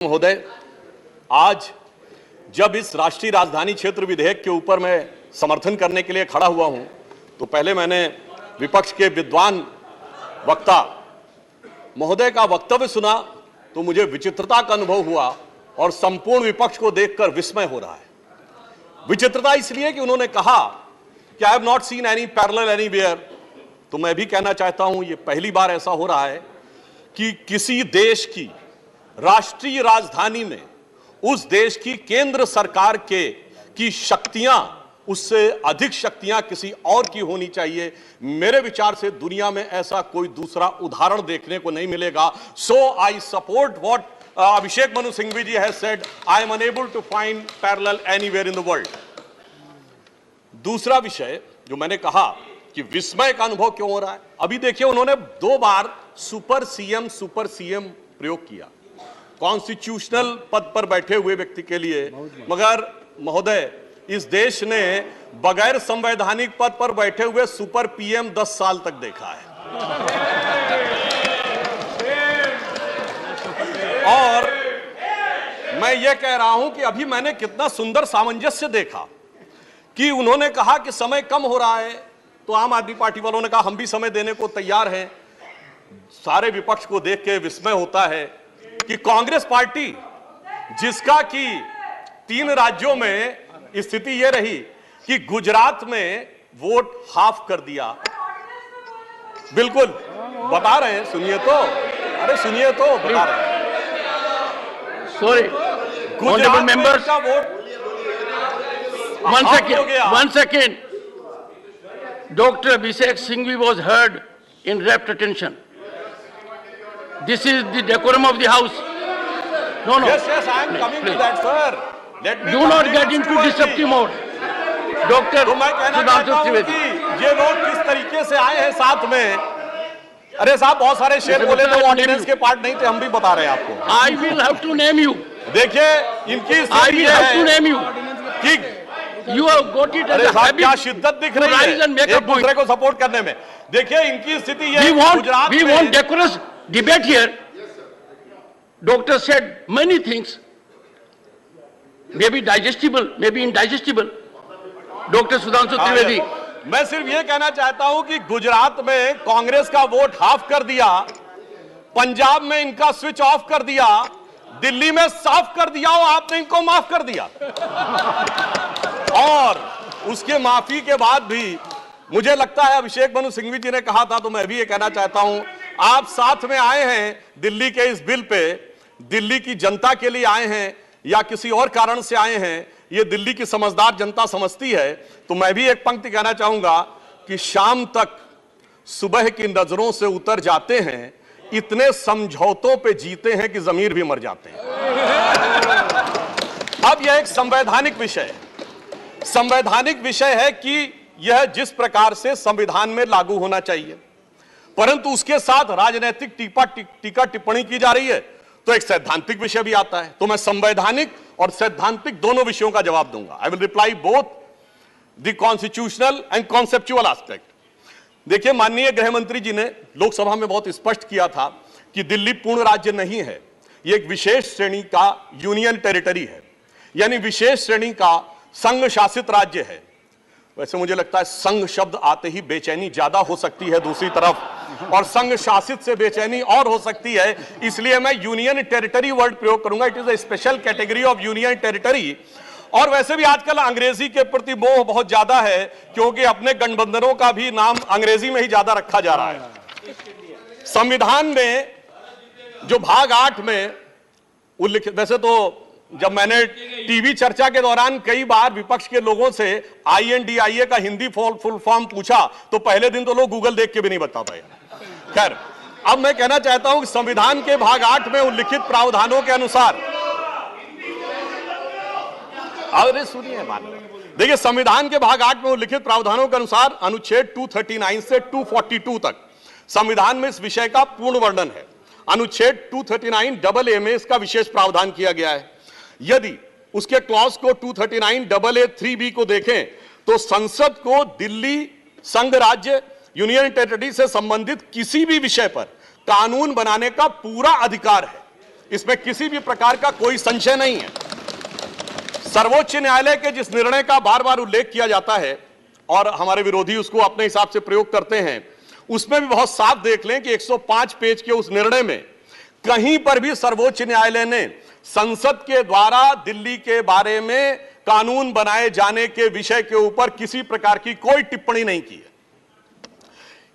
महोदय, आज जब इस राष्ट्रीय राजधानी क्षेत्र विधेयक के ऊपर मैं समर्थन करने के लिए खड़ा हुआ हूं, तो पहले मैंने विपक्ष के विद्वान वक्ता महोदय का वक्तव्य सुना तो मुझे विचित्रता का अनुभव हुआ और संपूर्ण विपक्ष को देखकर विस्मय हो रहा है। विचित्रता इसलिए कि उन्होंने कहा कि I have not seen any parallel anywhere, तो मैं भी कहना चाहता हूं ये पहली बार ऐसा हो रहा है कि किसी देश की राष्ट्रीय राजधानी में उस देश की केंद्र सरकार की शक्तियां उससे अधिक शक्तियां किसी और की होनी चाहिए। मेरे विचार से दुनिया में ऐसा कोई दूसरा उदाहरण देखने को नहीं मिलेगा। So I support what Abhishek Manu Singhvi ji has said, I am unable to find parallel anywhere in the world. दूसरा विषय जो मैंने कहा कि विस्मय का अनुभव क्यों हो रहा है, अभी देखिए उन्होंने 2 बार सुपर सीएम प्रयोग किया कॉन्स्टिट्यूशनल पद पर बैठे हुए व्यक्ति के लिए, मगर महोदय इस देश ने बगैर संवैधानिक पद पर बैठे हुए सुपर पीएम 10 साल तक देखा है। और मैं ये कह रहा हूं कि अभी मैंने कितना सुंदर सामंजस्य देखा कि उन्होंने कहा कि समय कम हो रहा है, तो आम आदमी पार्टी वालों ने कहा हम भी समय देने को तैयार हैं। सारे विपक्ष को देख के विस्मय होता है कि कांग्रेस पार्टी जिसका कि 3 राज्यों में स्थिति यह रही कि गुजरात में वोट हाफ कर दिया, बिल्कुल बता रहे हैं, सुनिए तो, अरे सुनिए तो, बता रहे हैं। सॉरी गुजरात मेंबर्स का vote one second. Dr. Abhishek Singhvi was heard in rapt attention. This is the decorum of the house. No. Yes, I am coming to that, sir. Let me do not get into disruptive mode. Dr. तो मैं कहना चाहता हूं कि ये लोग किस तरीके से आए हैं साथ में। अरे साहब बहुत सारे शेर बोले तो ऑर्डिनेंस के पार्ट नहीं थे, हम भी बता रहे हैं आपको। I will have to name you. देखिए इनकी I will have to name you. कि You have got it as a habit. क्या शिद्दत दिख रही है एक दूसरे को सपोर्ट करने में। देखिए इनकी स्थिति ये गुजरात में we want decorous debate here. Doctor said many things, maybe digestible, maybe indigestible. Dr. Sudhanshu Trivedi. मैं सिर्फ ये कहना चाहता हूं कि गुजरात में कांग्रेस का वोट हाफ कर दिया, पंजाब में इनका स्विच ऑफ कर दिया, दिल्ली में साफ कर दिया और आपने इनको माफ कर दिया। और उसके माफी के बाद भी मुझे लगता है अभिषेक मनु सिंघवी जी ने कहा था, तो मैं भी ये कहना चाहता हूं, आप साथ में आए हैं दिल्ली के इस बिल पे, दिल्ली की जनता के लिए आए हैं या किसी और कारण से आए हैं, ये दिल्ली की समझदार जनता समझती है। तो मैं भी एक पंक्ति कहना चाहूंगा कि शाम तक सुबह की नजरों से उतर जाते हैं, इतने समझौतों पे जीते हैं कि जमीर भी मर जाते हैं। अब यह एक संवैधानिक विषय है, संवैधानिक विषय है कि यह जिस प्रकार से संविधान में लागू होना चाहिए, परंतु उसके साथ राजनीतिक टीका टिप्पणी की जा रही है, तो एक सैद्धांतिक विषय भी आता है। तो मैं संवैधानिक और सैद्धांतिक दोनों विषयों का जवाब दूंगा। I will reply both the constitutional and conceptual aspect. देखिए माननीय गृह मंत्री जी ने लोकसभा में बहुत स्पष्ट किया था कि दिल्ली पूर्ण राज्य नहीं है, यह एक विशेष श्रेणी का यूनियन टेरिटरी है, यानी विशेष श्रेणी का संघ शासित राज्य है। वैसे मुझे लगता है संघ शब्द आते ही बेचैनी ज्यादा हो सकती है दूसरी तरफ, और संघ शासित से बेचैनी और हो सकती है, इसलिए मैं यूनियन टेरिटरी वर्ड प्रयोग करूंगा। It is a special category of union territory. और वैसे भी आजकल अंग्रेजी के प्रति मोह बहुत ज्यादा है, क्योंकि अपने गठबंधनों का भी नाम अंग्रेजी में ही ज्यादा रखा जा रहा है। संविधान में जो भाग 8 में उल्लिखित, वैसे तो जब मैंने टीवी चर्चा के दौरान कई बार विपक्ष के लोगों से INDIA का हिंदी फुल फॉर्म पूछा, तो पहले दिन तो लोग गूगल देख के भी नहीं बता पाए। खैर, अब मैं कहना चाहता हूं कि संविधान के भाग 8 में उल्लिखित प्रावधानों के अनुसार, अरे सुनिए बात, देखिए संविधान के भाग 8 में उल्लिखित प्रावधानों के अनुसार अनुच्छेद 239 से 242 तक संविधान में इस विषय का पूर्ण वर्णन है। अनुच्छेद 239AA में इसका विशेष प्रावधान किया गया है। यदि उसके क्लॉज को 239AA3B को देखें तो संसद को दिल्ली संघ राज्य यूनियन टेरिटरी से संबंधित किसी भी विषय पर कानून बनाने का पूरा अधिकार है। इसमें किसी भी प्रकार का कोई संशय नहीं है। सर्वोच्च न्यायालय के जिस निर्णय का बार बार उल्लेख किया जाता है और हमारे विरोधी उसको अपने हिसाब से प्रयोग करते हैं, उसमें भी बहुत साफ देख लें कि 105 पेज के उस निर्णय में कहीं पर भी सर्वोच्च न्यायालय ने संसद के द्वारा दिल्ली के बारे में कानून बनाए जाने के विषय के ऊपर किसी प्रकार की कोई टिप्पणी नहीं की है।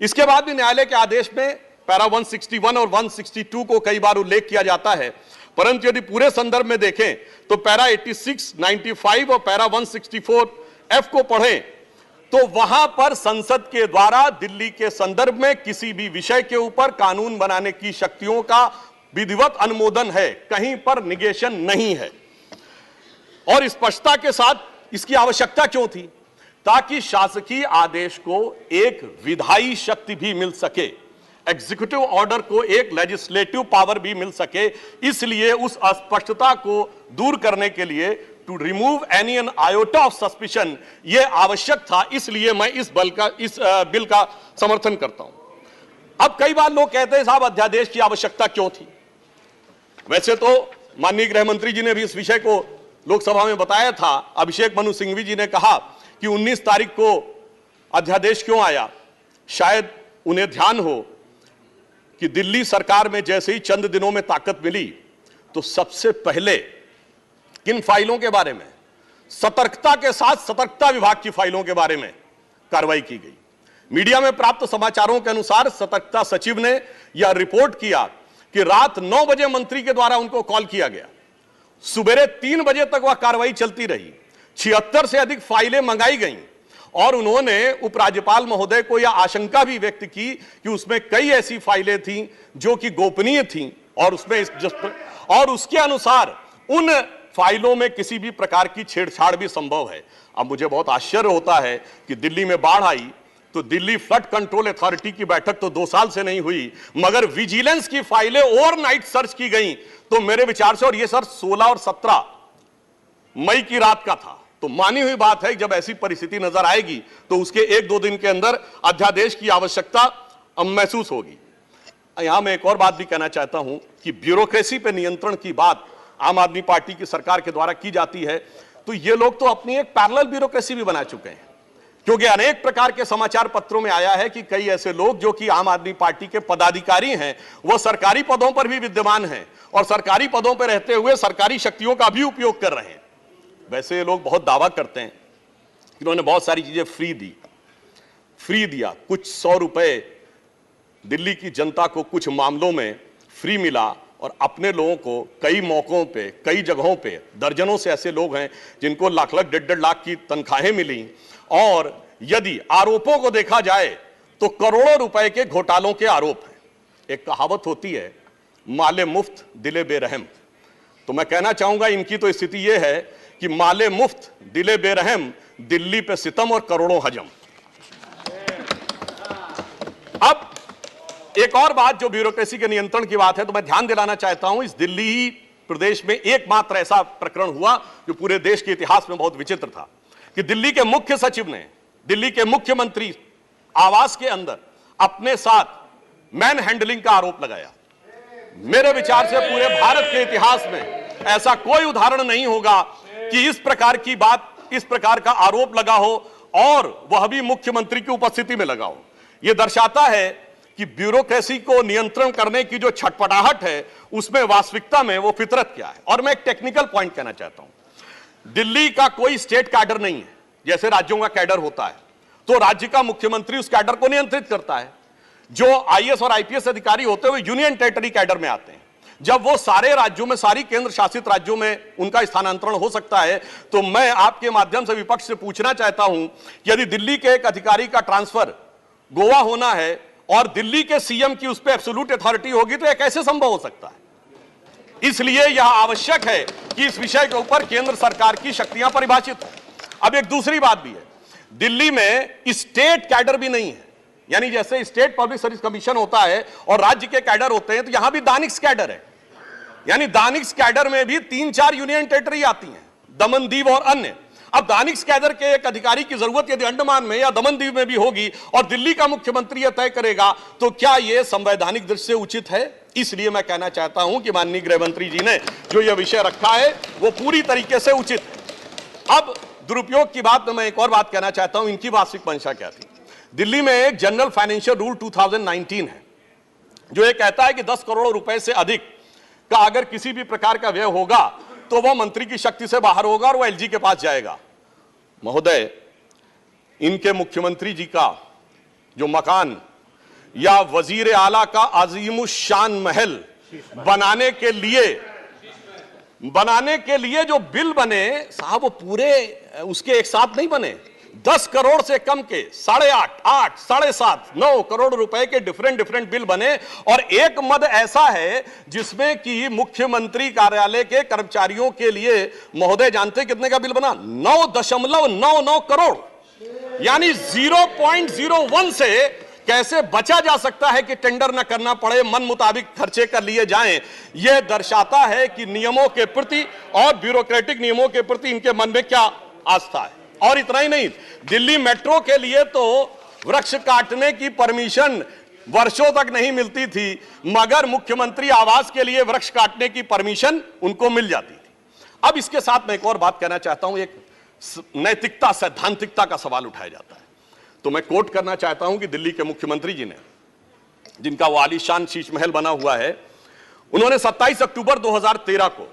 इसके बाद भी न्यायालय के आदेश में पैरा 161 और 162 को कई बार उल्लेख किया जाता है, परंतु यदि पूरे संदर्भ में देखें तो पैरा 86, 95 और पैरा 164F को पढ़ें तो वहां पर संसद के द्वारा दिल्ली के संदर्भ में किसी भी विषय के ऊपर कानून बनाने की शक्तियों का विधिवत अनुमोदन है, कहीं पर निगेशन नहीं है। और स्पष्टता के साथ इसकी आवश्यकता क्यों थी? ताकि शासकीय आदेश को एक विधायी शक्ति भी मिल सके, एग्जीक्यूटिव ऑर्डर को एक लेजिस्लेटिव पावर भी मिल सके। इसलिए उस अस्पष्टता को दूर करने के लिए to remove any an iota of suspicion यह आवश्यक था। इसलिए मैं इस बिल का समर्थन करता हूं। अब कई बार लोग कहते हैं साहब अध्यादेश की आवश्यकता क्यों थी? वैसे तो माननीय गृह मंत्री जी ने भी इस विषय को लोकसभा में बताया था। अभिषेक मनु सिंघवी जी ने कहा कि 19 तारीख को अध्यादेश क्यों आया। शायद उन्हें ध्यान हो कि दिल्ली सरकार में जैसे ही चंद दिनों में ताकत मिली तो सबसे पहले किन फाइलों के बारे में, सतर्कता के साथ सतर्कता विभाग की फाइलों के बारे में कार्रवाई की गई। मीडिया में प्राप्त समाचारों के अनुसार सतर्कता सचिव ने यह रिपोर्ट किया कि रात 9 बजे मंत्री के द्वारा उनको कॉल किया गया, सुबह 3 बजे तक वह कार्रवाई चलती रही, 76 से अधिक फाइलें मंगाई गईं और उन्होंने उपराज्यपाल महोदय को यह आशंका भी व्यक्त की कि उसमें कई ऐसी फाइलें थीं जो कि गोपनीय थीं और उसके अनुसार उन फाइलों में किसी भी प्रकार की छेड़छाड़ भी संभव है। अब मुझे बहुत आश्चर्य होता है कि दिल्ली में बाढ़ आई तो दिल्ली फ्लड कंट्रोल अथॉरिटी की बैठक तो 2 साल से नहीं हुई, मगर विजिलेंस की फाइलें ओवरनाइट सर्च की गई। तो मेरे विचार से, और ये सर 16 और 17 मई की रात का था, तो मानी हुई बात है जब ऐसी परिस्थिति नजर आएगी तो उसके 1-2 दिन के अंदर अध्यादेश की आवश्यकता महसूस होगी। यहां मैं एक और बात भी कहना चाहता हूं कि ब्यूरोक्रेसी पर नियंत्रण की बात आम आदमी पार्टी की सरकार के द्वारा की जाती है, तो ये लोग तो अपनी एक पैरेलल ब्यूरोक्रेसी भी बना चुके हैं, क्योंकि अनेक प्रकार के समाचार पत्रों में आया है कि कई ऐसे लोग जो कि आम आदमी पार्टी के पदाधिकारी हैं, वह सरकारी पदों पर भी विद्यमान हैं और सरकारी पदों पर रहते हुए सरकारी शक्तियों का भी उपयोग कर रहे हैं। वैसे ये लोग बहुत दावा करते हैं कि इन्होंने बहुत सारी चीजें फ्री दिया, कुछ 100 रुपए दिल्ली की जनता को कुछ मामलों में फ्री मिला और अपने लोगों को कई मौकों पे, कई जगहों पे, दर्जनों से ऐसे लोग हैं जिनको लाख लाख 1.5 लाख की तनख्वाहें मिली। और यदि आरोपों को देखा जाए तो करोड़ों रुपए के घोटालों के आरोप हैं। एक कहावत होती है, माले मुफ्त दिले बेरहम। तो मैं कहना चाहूंगा इनकी तो स्थिति यह है कि माले मुफ्त दिले बेरहम, दिल्ली पे सितम और करोड़ों हजम। अब एक और बात जो ब्यूरोक्रेसी के नियंत्रण की बात है, तो मैं ध्यान दिलाना चाहता हूं, इस दिल्ली प्रदेश में एकमात्र ऐसा प्रकरण हुआ जो पूरे देश के इतिहास में बहुत विचित्र था कि दिल्ली के मुख्य सचिव ने दिल्ली के मुख्यमंत्री आवास के अंदर अपने साथ मैन हैंडलिंग का आरोप लगाया। मेरे विचार से पूरे भारत के इतिहास में ऐसा कोई उदाहरण नहीं होगा कि इस प्रकार की बात, इस प्रकार का आरोप लगा हो और वह भी मुख्यमंत्री की उपस्थिति में लगा हो। यह दर्शाता है कि ब्यूरोक्रेसी को नियंत्रण करने की जो छटपटाहट है उसमें वास्तविकता में वो फितरत क्या है। और मैं एक टेक्निकल पॉइंट कहना चाहता हूं, दिल्ली का कोई स्टेट कैडर नहीं है, जैसे राज्यों का कैडर होता है तो राज्य का मुख्यमंत्री उस कैडर को नियंत्रित करता है। जो आईएएस और आईपीएस अधिकारी होते हुए यूनियन टेरिटरी कैडर में आते हैं, जब वो सारे राज्यों में, सारी केंद्र शासित राज्यों में उनका स्थानांतरण हो सकता है, तो मैं आपके माध्यम से विपक्ष से पूछना चाहता हूं कि यदि दिल्ली के एक अधिकारी का ट्रांसफर गोवा होना है और दिल्ली के सीएम की उस पर एब्सोल्यूट अथॉरिटी होगी तो यह कैसे संभव हो सकता है? इसलिए यह आवश्यक है कि इस विषय के ऊपर केंद्र सरकार की शक्तियां परिभाषित हो। अब एक दूसरी बात भी है, दिल्ली में स्टेट कैडर भी नहीं है, यानी जैसे स्टेट पब्लिक सर्विस कमीशन होता है और राज्य के कैडर होते हैं, तो यहां भी दानिक्स कैडर है। यानी दानिक्स कैडर में भी 3-4 यूनियन टेरिटरी आती हैं, दमन दीव और अन्य। अब दानिक्स कैडर के एक अधिकारी की जरूरत यदि अंडमान में या दमन दीव में भी होगी और दिल्ली का मुख्यमंत्री यह तय करेगा, तो क्या यह संवैधानिक दृष्टि से उचित है? इसलिए मैं कहना चाहता हूं कि माननीय गृह मंत्री जी ने जो यह विषय रखा है वो पूरी तरीके से उचित है। अब दुरुपयोग की बात में मैं एक और बात कहना चाहता हूं, इनकी वास्तविक मंशा क्या थी। दिल्ली में एक जनरल फाइनेंशियल रूल 2019 है जो ये कहता है कि 10 करोड़ रुपए से अधिक का अगर किसी भी प्रकार का व्यय होगा तो वह मंत्री की शक्ति से बाहर होगा और वह एलजी के पास जाएगा। महोदय, इनके मुख्यमंत्री जी का जो मकान या वजीर आला का अजीमुशान महल बनाने के लिए जो बिल बने साहब, वो पूरे उसके एक साथ नहीं बने। 10 करोड़ से कम के 8.5, 8, 7.5, 9 करोड़ रुपए के डिफरेंट बिल बने और एक मद ऐसा है जिसमें कि मुख्यमंत्री कार्यालय के कर्मचारियों के लिए महोदय जानते कितने का बिल बना? 9.99 करोड़, यानी 0.01 से कैसे बचा जा सकता है कि टेंडर न करना पड़े, मन मुताबिक खर्चे कर लिए जाएं। यह दर्शाता है कि नियमों के प्रति और ब्यूरोक्रेटिक नियमों के प्रति इनके मन में क्या आस्था है। और इतना ही नहीं, दिल्ली मेट्रो के लिए तो वृक्ष काटने की परमिशन वर्षों तक नहीं मिलती थी, मगर मुख्यमंत्री आवास के लिए वृक्ष काटने की परमिशन उनको मिल जाती थी। अब इसके साथ मैं एक और बात कहना चाहता हूं, एक नैतिकता सैद्धांतिकता का सवाल उठाया जाता है। तो मैं कोट करना चाहता हूं कि दिल्ली के मुख्यमंत्री जी ने, जिनका वो आलीशान शीश महल बना हुआ है, उन्होंने 27 अक्टूबर 2013 को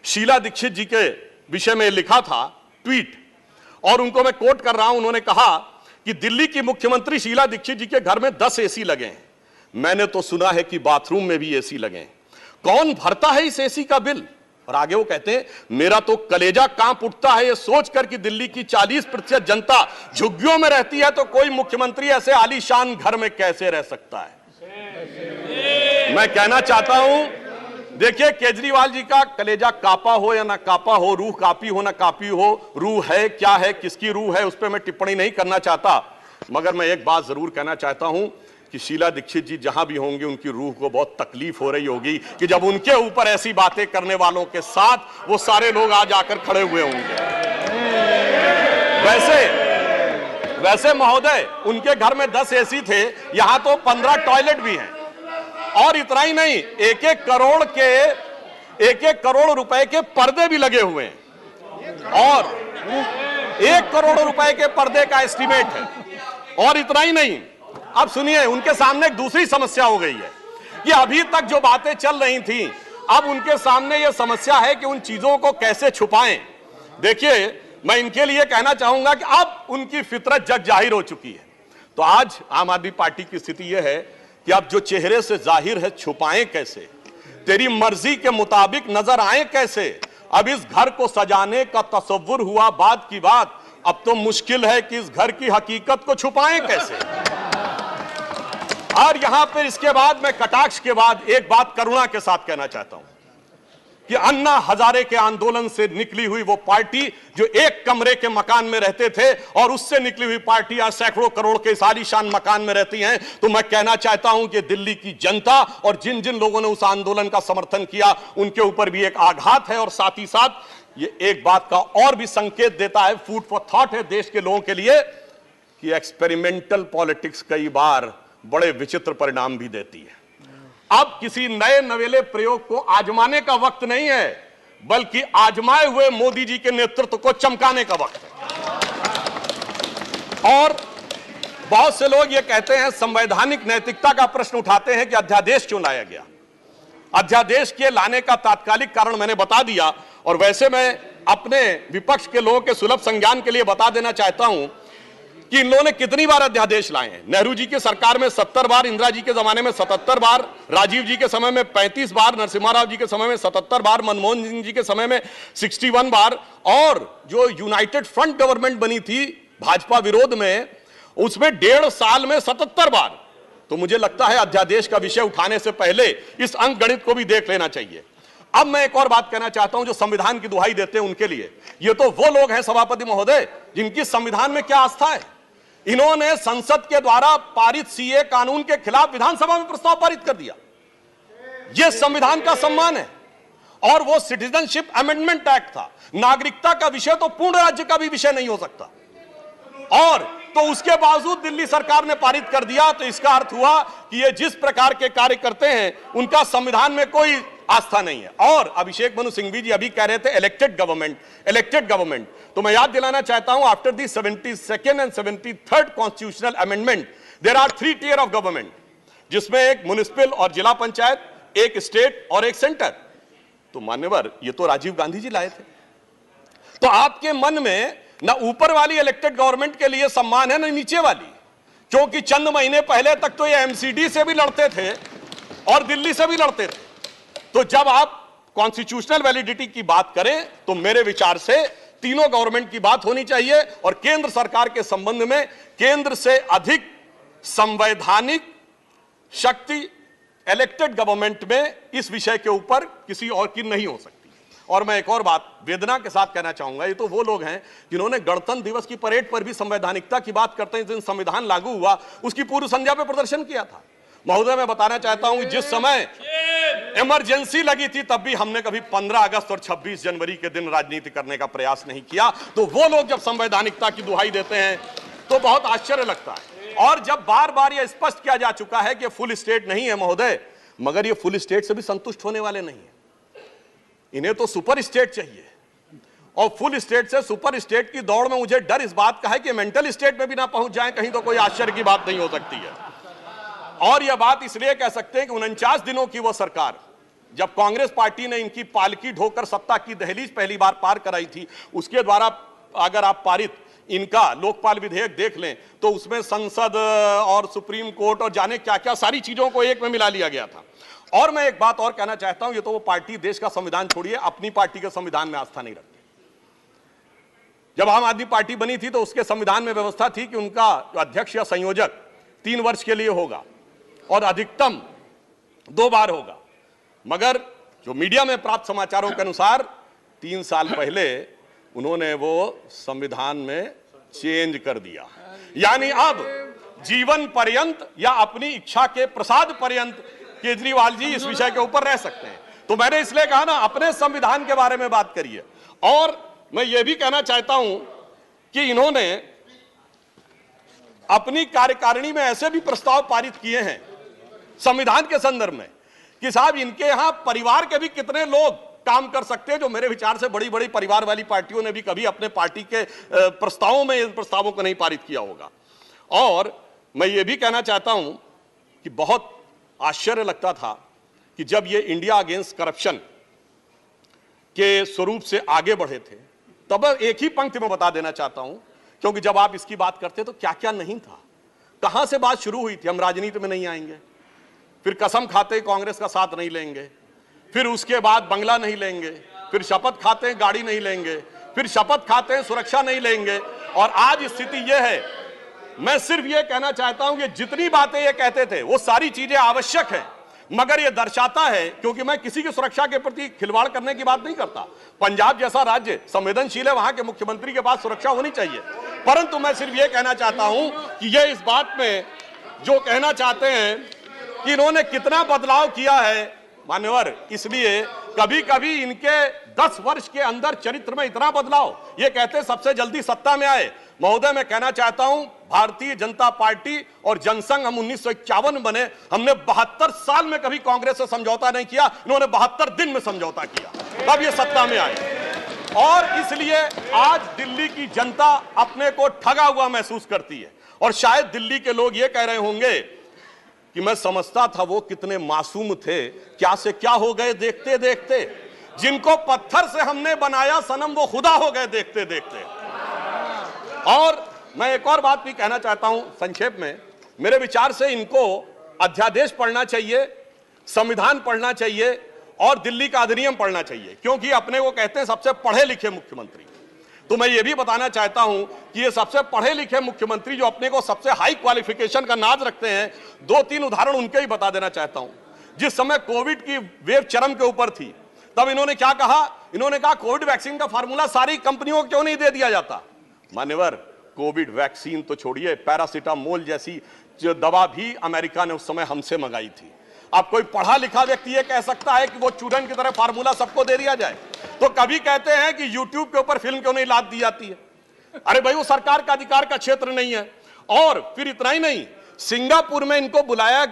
शीला दीक्षित जी के विषय में लिखा था ट्वीट, और उनको मैं कोट कर रहा हूं। उन्होंने कहा कि दिल्ली की मुख्यमंत्री शीला दीक्षित जी के घर में 10 एसी लगे हैं। मैंने तो सुना है कि बाथरूम में भी एसी लगे हैं। कौन भरता है इस एसी का बिल? और आगे वो कहते हैं, मेरा तो कलेजा कांप उठता है ये सोचकर कि दिल्ली की 40% जनता झुग्गियों में रहती है, तो कोई मुख्यमंत्री ऐसे आलीशान घर में कैसे रह सकता है। मैं कहना चाहता हूं, देखिए, केजरीवाल जी का कलेजा कापा हो या ना कापा हो, रूह कापी हो ना कापी हो, रूह है क्या है, किसकी रूह है, उस पर मैं टिप्पणी नहीं करना चाहता, मगर मैं एक बात जरूर कहना चाहता हूं कि शीला दीक्षित जी जहां भी होंगे उनकी रूह को बहुत तकलीफ हो रही होगी कि जब उनके ऊपर ऐसी बातें करने वालों के साथ वो सारे लोग आज आकर खड़े हुए होंगे। वैसे महोदय, उनके घर में 10 एसी थे, यहां तो 15 टॉयलेट भी हैं। और इतना ही नहीं, 1-1 करोड़ रुपए के पर्दे भी लगे हुए हैं, और 1 करोड़ रुपए के पर्दे का एस्टीमेट है। और इतना ही नहीं, अब सुनिए, उनके सामने एक दूसरी समस्या हो गई है कि अभी तक जो बातें चल रही थी, अब उनके सामने यह समस्या है कि उन चीजों को कैसे छुपाएं। देखिए, मैं इनके लिए कहना चाहूंगा कि अब उनकी फितरत जग जाहिर हो चुकी है। तो आज आम आदमी पार्टी की स्थिति यह है कि अब जो चेहरे से जाहिर है छुपाएं कैसे, तेरी मर्जी के मुताबिक नजर आए कैसे। अब इस घर को सजाने का तसव्वुर हुआ बात की बात, अब तो मुश्किल है कि इस घर की हकीकत को छुपाएं कैसे। और यहां पर इसके बाद मैं कटाक्ष के बाद एक बात करुणा के साथ कहना चाहता हूं कि अन्ना हजारे के आंदोलन से निकली हुई वो पार्टी जो एक कमरे के मकान में रहते थे, और उससे निकली हुई पार्टी आज सैकड़ों करोड़ के आलीशान मकान में रहती हैं। तो मैं कहना चाहता हूं कि दिल्ली की जनता और जिन जिन लोगों ने उस आंदोलन का समर्थन किया, उनके ऊपर भी एक आघात है। और साथ ही साथ ये एक बात का और भी संकेत देता है, फूड फॉर थॉट है देश के लोगों के लिए, कि एक्सपेरिमेंटल पॉलिटिक्स कई बार बड़े विचित्र परिणाम भी देती है। अब किसी नए नवेले प्रयोग को आजमाने का वक्त नहीं है, बल्कि आजमाए हुए मोदी जी के नेतृत्व को चमकाने का वक्त है। और बहुत से लोग ये कहते हैं, संवैधानिक नैतिकता का प्रश्न उठाते हैं कि अध्यादेश क्यों लाया गया। अध्यादेश के लाने का तात्कालिक कारण मैंने बता दिया, और वैसे मैं अपने विपक्ष के लोगों के सुलभ संज्ञान के लिए बता देना चाहता हूं कि इन लोगों ने कितनी बार अध्यादेश लाए हैं। नेहरू जी की सरकार में 70 बार, इंदिरा जी के जमाने में 77 बार, राजीव जी के समय में 35 बार, नरसिम्हा राव जी के समय में 77 बार, मनमोहन सिंह जी के समय में 61 बार, और जो यूनाइटेड फ्रंट गवर्नमेंट बनी थी भाजपा विरोध में, उसमें 1.5 साल में 77 बार। तो मुझे लगता है अध्यादेश का विषय उठाने से पहले इस अंक गणित को भी देख लेना चाहिए। अब मैं एक और बात कहना चाहता हूं, जो संविधान की दुहाई देते हैं उनके लिए, ये तो वो लोग हैं सभापति महोदय जिनकी संविधान में क्या आस्था है। इन्होंने संसद के द्वारा पारित सीए कानून के खिलाफ विधानसभा में प्रस्ताव पारित कर दिया। यह संविधान का सम्मान है। और वो सिटीजनशिप अमेंडमेंट एक्ट था। नागरिकता का विषय तो पूर्ण राज्य का भी विषय नहीं हो सकता। और तो उसके बावजूद दिल्ली सरकार ने पारित कर दिया। तो इसका अर्थ हुआ कि ये जिस प्रकार के कार्य करते हैं उनका संविधान में कोई आस्था नहीं है। और अभिषेक मनु सिंघवी जी अभी कह रहे थे इलेक्टेड गवर्नमेंट, तो मैं याद दिलाना चाहता हूं after the 72nd and 73rd constitutional amendment there are 3 tier of government, जिसमें एक म्युनिसिपल और जिला पंचायत, एक स्टेट और एक सेंटर। तो मान्यवर ये तो राजीव गांधी जी लाए थे। तो आपके मन में ना ऊपर वाली इलेक्टेड गवर्नमेंट के लिए सम्मान है ना नीचे वाली, क्योंकि चंद महीने पहले तक तो ये एमसीडी से भी लड़ते थे और दिल्ली से भी लड़ते थे। तो जब आप कॉन्स्टिट्यूशनल वैलिडिटी की बात करें तो मेरे विचार से तीनों गवर्नमेंट की बात होनी चाहिए और केंद्र सरकार के संबंध में केंद्र से अधिक संवैधानिक शक्ति इलेक्टेड गवर्नमेंट में इस विषय के ऊपर किसी और की नहीं हो सकती। और मैं एक और बात वेदना के साथ कहना चाहूंगा, ये तो वो लोग हैं जिन्होंने गणतंत्र दिवस की परेड पर भी संवैधानिकता की बात करते हैं, जिस दिन संविधान लागू हुआ उसकी पूर्व संध्या पर प्रदर्शन किया था। महोदय मैं बताना चाहता हूं कि जिस समय इमरजेंसी लगी थी तब भी हमने कभी 15 अगस्त और 26 जनवरी के दिन राजनीति करने का प्रयास नहीं किया। तो वो लोग जब संवैधानिकता की दुहाई देते हैं तो बहुत आश्चर्य लगता है। और जब बार बार यह स्पष्ट किया जा चुका है कि फुल स्टेट नहीं है महोदय, मगर ये फुल स्टेट से भी संतुष्ट होने वाले नहीं है, इन्हें तो सुपर स्टेट चाहिए। और फुल स्टेट से सुपर स्टेट की दौड़ में मुझे डर इस बात का है कि मेंटल स्टेट में भी ना पहुंच जाए कहीं, तो कोई आश्चर्य की बात नहीं हो सकती है। और यह बात इसलिए कह सकते हैं कि 49 दिनों की वो सरकार, जब कांग्रेस पार्टी ने इनकी पालकी ढोकर सत्ता की दहलीज पहली बार पार कराई थी, उसके द्वारा अगर आप पारित इनका लोकपाल विधेयक देख लें तो उसमें संसद और सुप्रीम कोर्ट और जाने क्या क्या सारी चीजों को एक में मिला लिया गया था। और मैं एक बात और कहना चाहता हूं, ये तो वो पार्टी देश का संविधान छोड़िए अपनी पार्टी के संविधान में आस्था नहीं रखती। जब आम आदमी पार्टी बनी थी तो उसके संविधान में व्यवस्था थी कि उनका अध्यक्ष या संयोजक 3 वर्ष के लिए होगा और अधिकतम 2 बार होगा। मगर जो मीडिया में प्राप्त समाचारों के अनुसार 3 साल पहले उन्होंने वो संविधान में चेंज कर दिया, यानी अब जीवन पर्यंत या अपनी इच्छा के प्रसाद पर्यंत केजरीवाल जी इस विषय के ऊपर रह सकते हैं। तो मैंने इसलिए कहा ना, अपने संविधान के बारे में बात करिए। और मैं ये भी कहना चाहता हूं कि इन्होंने अपनी कार्यकारिणी में ऐसे भी प्रस्ताव पारित किए हैं संविधान के संदर्भ में कि साहब इनके यहां परिवार के भी कितने लोग काम कर सकते हैं, जो मेरे विचार से बड़ी बड़ी परिवार वाली पार्टियों ने भी कभी अपने पार्टी के प्रस्तावों में इन प्रस्तावों को नहीं पारित किया होगा। और मैं ये भी कहना चाहता हूं कि बहुत आश्चर्य लगता था कि जब ये इंडिया अगेंस्ट करप्शन के स्वरूप से आगे बढ़े थे, तब एक ही पंक्ति में बता देना चाहता हूं, क्योंकि जब आप इसकी बात करते तो क्या क्या नहीं था, कहां से बात शुरू हुई थी, हम राजनीति में नहीं आएंगे, फिर कसम खाते कांग्रेस का साथ नहीं लेंगे, फिर उसके बाद बंगला नहीं लेंगे, फिर शपथ खाते गाड़ी नहीं लेंगे, फिर शपथ खाते सुरक्षा नहीं लेंगे। और आज स्थिति यह है, मैं सिर्फ यह कहना चाहता हूं कि जितनी बातें ये कहते थे वो सारी चीजें आवश्यक है, मगर यह दर्शाता है, क्योंकि मैं किसी की सुरक्षा के प्रति खिलवाड़ करने की बात नहीं करता, पंजाब जैसा राज्य संवेदनशील है, वहां के मुख्यमंत्री के पास सुरक्षा होनी चाहिए। परंतु मैं सिर्फ यह कहना चाहता हूं कि यह इस बात में जो कहना चाहते हैं कि इन्होंने कितना बदलाव किया है मान्यवर, इसलिए कभी कभी इनके 10 वर्ष के अंदर चरित्र में इतना बदलाव, ये कहते सबसे जल्दी सत्ता में आए। महोदय मैं कहना चाहता हूं, भारतीय जनता पार्टी और जनसंघ हम 1951 में बने, हमने 72 साल में कभी कांग्रेस से समझौता नहीं किया, इन्होंने 72 दिन में समझौता किया, तब ये सत्ता में आए। और इसलिए आज दिल्ली की जनता अपने को ठगा हुआ महसूस करती है। और शायद दिल्ली के लोग ये कह रहे होंगे कि मैं समझता था वो कितने मासूम थे, क्या से क्या हो गए देखते देखते, जिनको पत्थर से हमने बनाया सनम वो खुदा हो गए देखते देखते। और मैं एक और बात भी कहना चाहता हूं संक्षेप में, मेरे विचार से इनको अध्यादेश पढ़ना चाहिए, संविधान पढ़ना चाहिए और दिल्ली का अधिनियम पढ़ना चाहिए, क्योंकि अपने को कहते हैं सबसे पढ़े लिखे मुख्यमंत्री। तो मैं ये भी बताना चाहता हूं कि ये सबसे पढ़े लिखे मुख्यमंत्री जो अपने को सबसे हाई क्वालिफिकेशन का नाज रखते हैं, 2-3 उदाहरण उनके ही बता देना चाहता हूं। जिस समय कोविड की वेव चरम के ऊपर थी, तब इन्होंने क्या कहा, इन्होंने कहा कोविड वैक्सीन का फार्मूला सारी कंपनियों को क्यों नहीं दे दिया जाता। मान्यवर, कोविड वैक्सीन तो छोड़िए, पैरासीटामोल जैसी जो दवा भी अमेरिका ने उस समय हमसे मंगाई थी। अब कोई पढ़ा लिखा व्यक्ति ये कह सकता है कि वो चूरन की तरह फार्मूला सबको दे दिया जाए। तो कभी कहते हैं कि YouTube के ऊपर फिल्म क्यों नहीं लाद दी जाती है। अरे भाई, वो सरकार का अधिकार का क्षेत्र नहीं है। और फिर इतना ही नहीं, सिंगापुर में इनको बुलाया,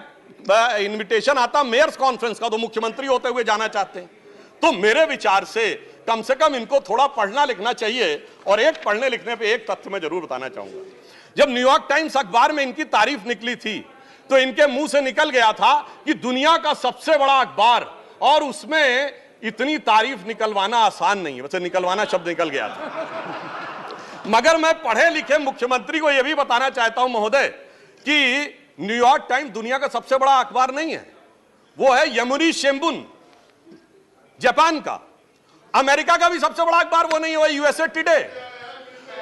इनविटेशन आता मेयर्स कॉन्फ्रेंस का, तो मुख्यमंत्री होते हुए जाना चाहते हैं। तो मेरे विचार से कम इनको थोड़ा पढ़ना लिखना चाहिए। और एक पढ़ने लिखने पे एक तथ्य मैं जरूर बताना चाहूंगा। जब न्यूयॉर्क टाइम्स अखबार में इनकी तारीफ निकली थी तो इनके मुंह से निकल गया था कि दुनिया का सबसे बड़ा अखबार, और उसमें इतनी तारीफ निकलवाना आसान नहीं है। वैसे निकलवाना शब्द निकल गया था, मगर मैं पढ़े लिखे मुख्यमंत्री को यह भी बताना चाहता हूं महोदय कि न्यूयॉर्क टाइम्स दुनिया का सबसे बड़ा अखबार नहीं है, वो है यमुनी शिंबुन जापान का। अमेरिका का भी सबसे बड़ा अखबार वो नहीं है, वो यूएसए टुडे।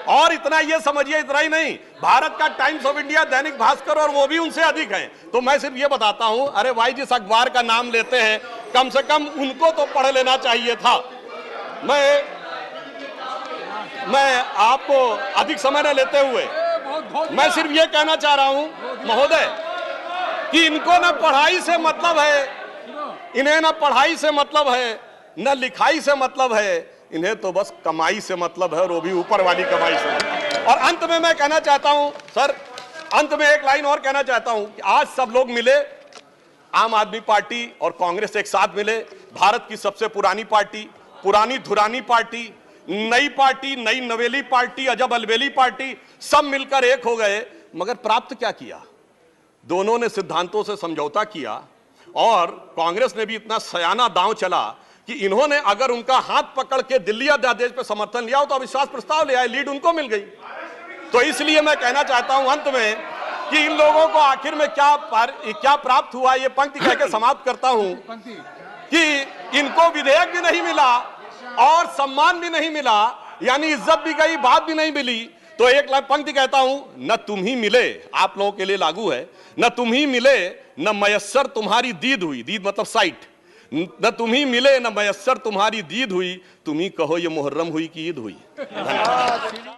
और इतना ये समझिए, इतना ही नहीं, भारत का times of India, Dainik Bhaskar, और वो भी उनसे अधिक है। तो मैं सिर्फ ये बताता हूं, अरे भाई जिस अखबार का नाम लेते हैं कम से कम उनको तो पढ़ लेना चाहिए था। मैं आपको अधिक समय न लेते हुए मैं सिर्फ ये कहना चाह रहा हूं महोदय कि इनको ना पढ़ाई से मतलब है, इन्हें ना पढ़ाई से मतलब है, न लिखाई से मतलब है, इन्हें तो बस कमाई से मतलब है, और वो भी ऊपर वाली कमाई से। और अंत में मैं कहना चाहता हूं सर, अंत में एक लाइन और कहना चाहता हूं कि आज सब लोग मिले, आम आदमी पार्टी और कांग्रेस एक साथ मिले, भारत की सबसे पुरानी पार्टी, पुरानी धुरानी पार्टी, नई पार्टी, नई नवेली पार्टी, अजब अलबेली पार्टी, सब मिलकर एक हो गए। मगर प्राप्त क्या किया? दोनों ने सिद्धांतों से समझौता किया, और कांग्रेस ने भी इतना सयाना दांव चला कि इन्होंने अगर उनका हाथ पकड़ के दिल्ली अध्यादेश पर समर्थन लिया हो तो अविश्वास प्रस्ताव ले आए, लीड उनको मिल गई। तो इसलिए मैं कहना चाहता हूं अंत में कि इन लोगों को आखिर में क्या प्राप्त हुआ, ये पंक्ति कह के समाप्त करता हूं कि इनको विधेयक भी नहीं मिला और सम्मान भी नहीं मिला, यानी इज्जत भी गई, बात भी नहीं मिली। तो एक पंक्ति कहता हूं, न तुम ही मिले, आप लोगों के लिए लागू है, न तुम ही मिले न मयस्सर तुम्हारी दीद हुई, दीद मतलब साइट, न तुम ही मिले न मयस्सर तुम्हारी दीद हुई, तुम ही कहो ये मुहर्रम हुई कि ईद हुई।